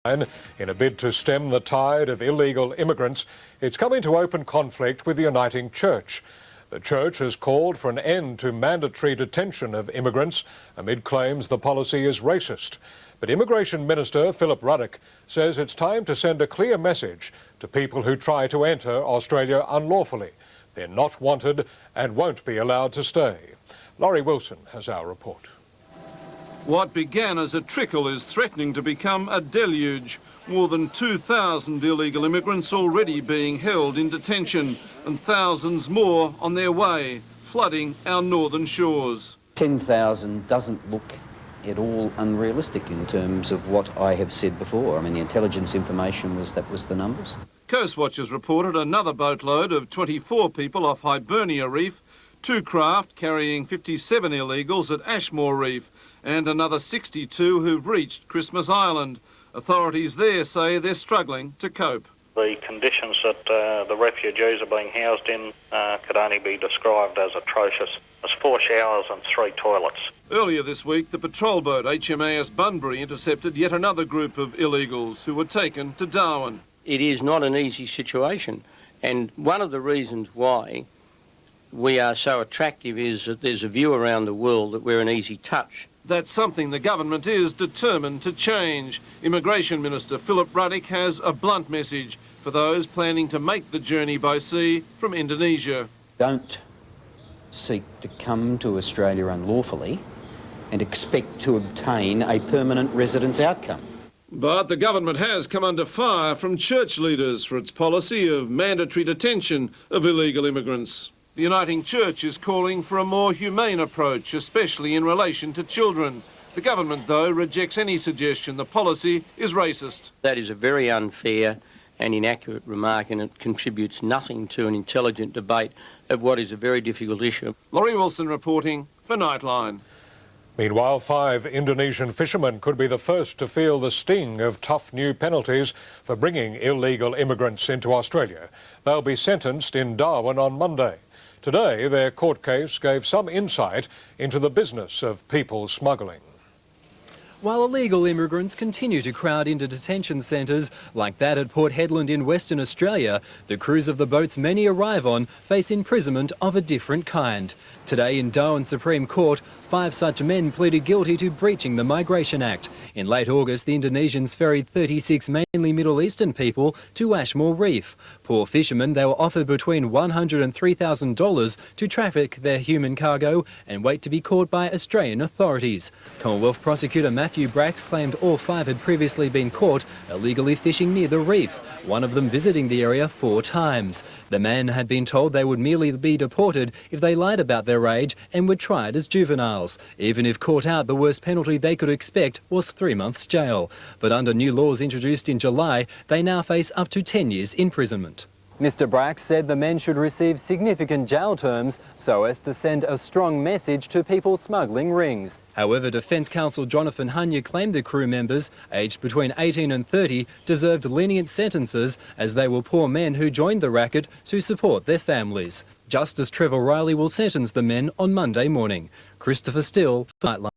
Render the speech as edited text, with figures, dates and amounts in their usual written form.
In a bid to stem the tide of illegal immigrants, it's come into open conflict with the uniting church. The church has called for an end to mandatory detention of immigrants amid claims the policy is racist. But Immigration Minister Philip Ruddock says it's time to send a clear message to people who try to enter Australia unlawfully. They're not wanted and won't be allowed to stay. Laurie Wilson has our report. What began as a trickle is threatening to become a deluge. More than 2,000 illegal immigrants already being held in detention and thousands more on their way, flooding our northern shores. 10,000 doesn't look at all unrealistic in terms of what I have said before. I mean, the intelligence information was that was the numbers. Coastwatchers reported another boatload of 24 people off Hibernia Reef, 2 craft carrying 57 illegals at Ashmore Reef, and another 62 who've reached Christmas Island. Authorities there say they're struggling to cope. The conditions that the refugees are being housed in could only be described as atrocious. There's 4 showers and 3 toilets. Earlier this week, the patrol boat HMAS Bunbury intercepted yet another group of illegals who were taken to Darwin. It is not an easy situation, and one of the reasons why we are so attractive is that there's a view around the world that we're an easy touch. That's something the government is determined to change. Immigration Minister Philip Ruddock has a blunt message for those planning to make the journey by sea from Indonesia. Don't seek to come to Australia unlawfully and expect to obtain a permanent residence outcome. But the government has come under fire from church leaders for its policy of mandatory detention of illegal immigrants. The Uniting Church is calling for a more humane approach, especially in relation to children. The government, though, rejects any suggestion the policy is racist. That is a very unfair and inaccurate remark, and it contributes nothing to an intelligent debate of what is a very difficult issue. Laurie Wilson reporting for Nightline. Meanwhile, 5 Indonesian fishermen could be the first to feel the sting of tough new penalties for bringing illegal immigrants into Australia. They'll be sentenced in Darwin on Monday. Today, their court case gave some insight into the business of people smuggling. While illegal immigrants continue to crowd into detention centres like that at Port Hedland in Western Australia, the crews of the boats many arrive on face imprisonment of a different kind. Today in Darwin Supreme Court, 5 such men pleaded guilty to breaching the Migration Act. In late August, the Indonesians ferried 36 mainly Middle Eastern people to Ashmore Reef. Poor fishermen, they were offered between $100 and $3,000 to traffic their human cargo and wait to be caught by Australian authorities. Commonwealth prosecutor Matthew Brax claimed all 5 had previously been caught illegally fishing near the reef, one of them visiting the area 4 times. The men had been told they would merely be deported if they lied about their age and were tried as juveniles. Even if caught out, the worst penalty they could expect was 3 months jail. But under new laws introduced in July, they now face up to 10 years imprisonment. Mr. Brax said the men should receive significant jail terms so as to send a strong message to people smuggling rings. However, Defence Counsel Jonathan Hunya claimed the crew members, aged between 18 and 30, deserved lenient sentences as they were poor men who joined the racket to support their families. Justice Trevor Riley will sentence the men on Monday morning. Christopher Still, Nightline.